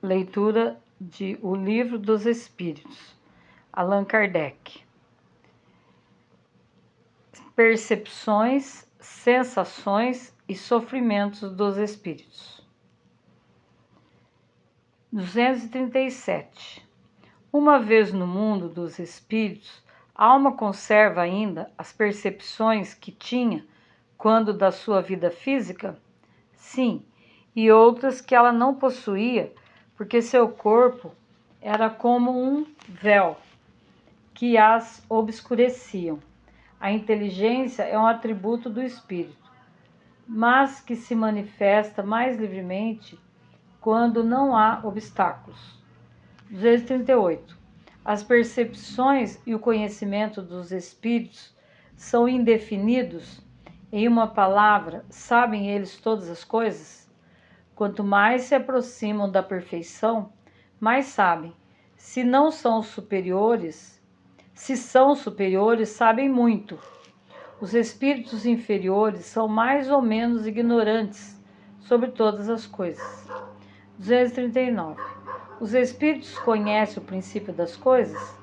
leitura de O Livro dos Espíritos, Allan Kardec. Percepções, sensações e sofrimentos dos espíritos. 237. Uma vez no mundo dos espíritos, a alma conserva ainda as percepções que tinha quando da sua vida física? Sim, e outras que ela não possuía, porque seu corpo era como um véu que as obscureciam. A inteligência é um atributo do espírito, mas que se manifesta mais livremente quando não há obstáculos. 238. As percepções e o conhecimento dos espíritos são indefinidos. Em uma palavra, sabem eles todas as coisas? Quanto mais se aproximam da perfeição, mais sabem. Se são superiores, sabem muito. Os espíritos inferiores são mais ou menos ignorantes sobre todas as coisas. 239. Os espíritos conhecem o princípio das coisas?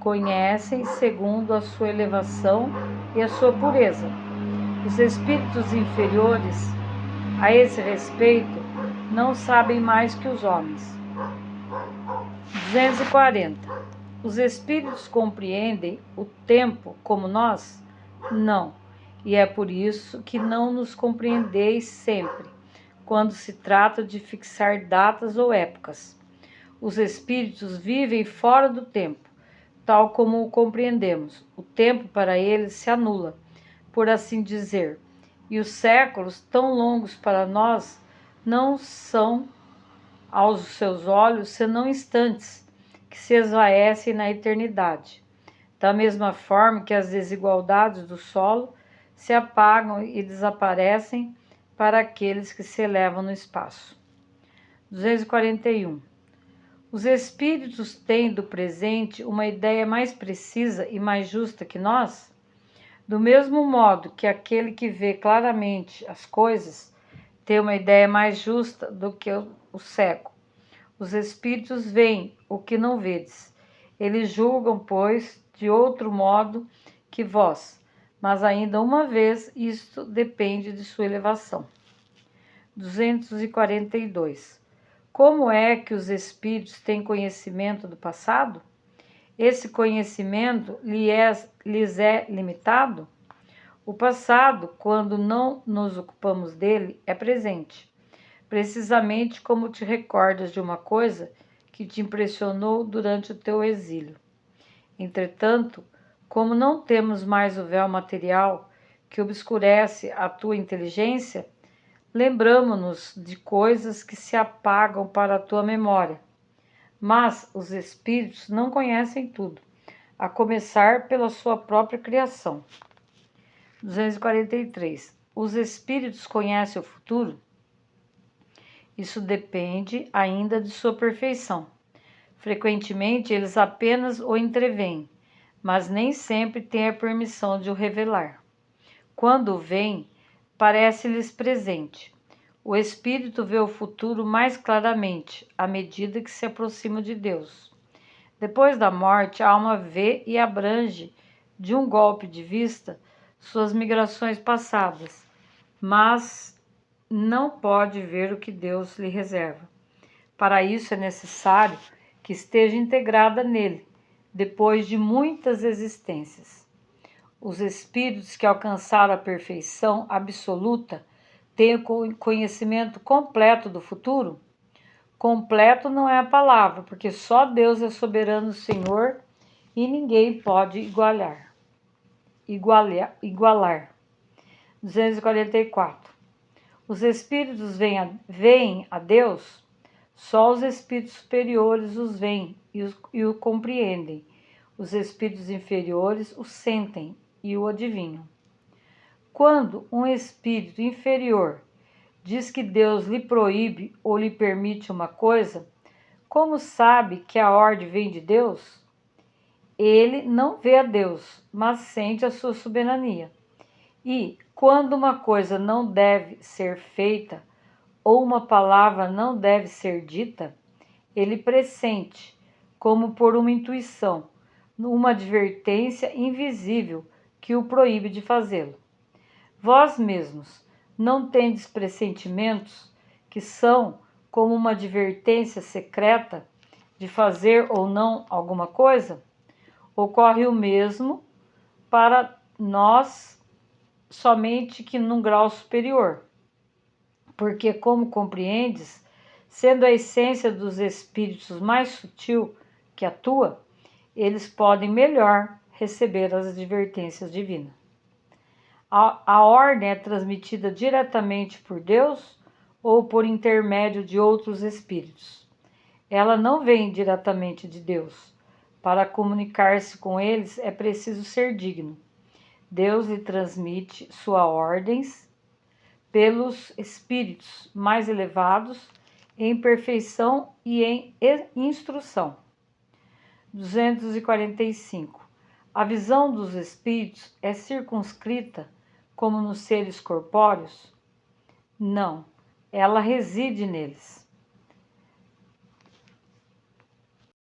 Conhecem segundo a sua elevação e a sua pureza. Os espíritos inferiores, a esse respeito, não sabem mais que os homens. 240. Os espíritos compreendem o tempo como nós? Não, e é por isso que não nos compreendeis sempre, quando se trata de fixar datas ou épocas. Os espíritos vivem fora do tempo, tal como o compreendemos. O tempo para eles se anula, por assim dizer, e os séculos tão longos para nós não são, aos seus olhos, senão instantes que se esvaecem na eternidade. Da mesma forma que as desigualdades do solo se apagam e desaparecem para aqueles que se elevam no espaço. 241. Os espíritos têm do presente uma ideia mais precisa e mais justa que nós? Do mesmo modo que aquele que vê claramente as coisas tem uma ideia mais justa do que o cego. Os espíritos veem o que não vedes. Eles julgam, pois, de outro modo que vós, mas ainda uma vez isto depende de sua elevação. 242. Como é que os espíritos têm conhecimento do passado? Esse conhecimento lhes é limitado? O passado, quando não nos ocupamos dele, é presente. Precisamente como te recordas de uma coisa que te impressionou durante o teu exílio. Entretanto, como não temos mais o véu material que obscurece a tua inteligência, lembramo-nos de coisas que se apagam para a tua memória. Mas os espíritos não conhecem tudo, a começar pela sua própria criação. 243. Os espíritos conhecem o futuro? Isso depende ainda de sua perfeição. Frequentemente eles apenas o entreveem, mas nem sempre têm a permissão de o revelar. Quando o veem, parece-lhes presente. O espírito vê o futuro mais claramente, à medida que se aproxima de Deus. Depois da morte, a alma vê e abrange, de um golpe de vista, suas migrações passadas, mas não pode ver o que Deus lhe reserva. Para isso é necessário que esteja integrada nele, depois de muitas existências. Os espíritos que alcançaram a perfeição absoluta têm o conhecimento completo do futuro? Completo não é a palavra, porque só Deus é soberano Senhor e ninguém pode igualar. 244. Os espíritos veem a Deus? Só os espíritos superiores os veem e o compreendem. Os espíritos inferiores o sentem e o adivinham. Quando um espírito inferior diz que Deus lhe proíbe ou lhe permite uma coisa, como sabe que a ordem vem de Deus? Ele não vê a Deus, mas sente a sua soberania. E, quando uma coisa não deve ser feita ou uma palavra não deve ser dita, ele pressente, como por uma intuição, uma advertência invisível que o proíbe de fazê-lo. Vós mesmos não tendes pressentimentos que são como uma advertência secreta de fazer ou não alguma coisa? Ocorre o mesmo para nós, somente que num grau superior. Porque, como compreendes, sendo a essência dos espíritos mais sutil que atua, eles podem melhor receber as advertências divinas. A ordem é transmitida diretamente por Deus ou por intermédio de outros espíritos. Ela não vem diretamente de Deus. Para comunicar-se com eles é preciso ser digno. Deus lhe transmite suas ordens pelos espíritos mais elevados em perfeição e em instrução. 245. A visão dos espíritos é circunscrita como nos seres corpóreos? Não, ela reside neles.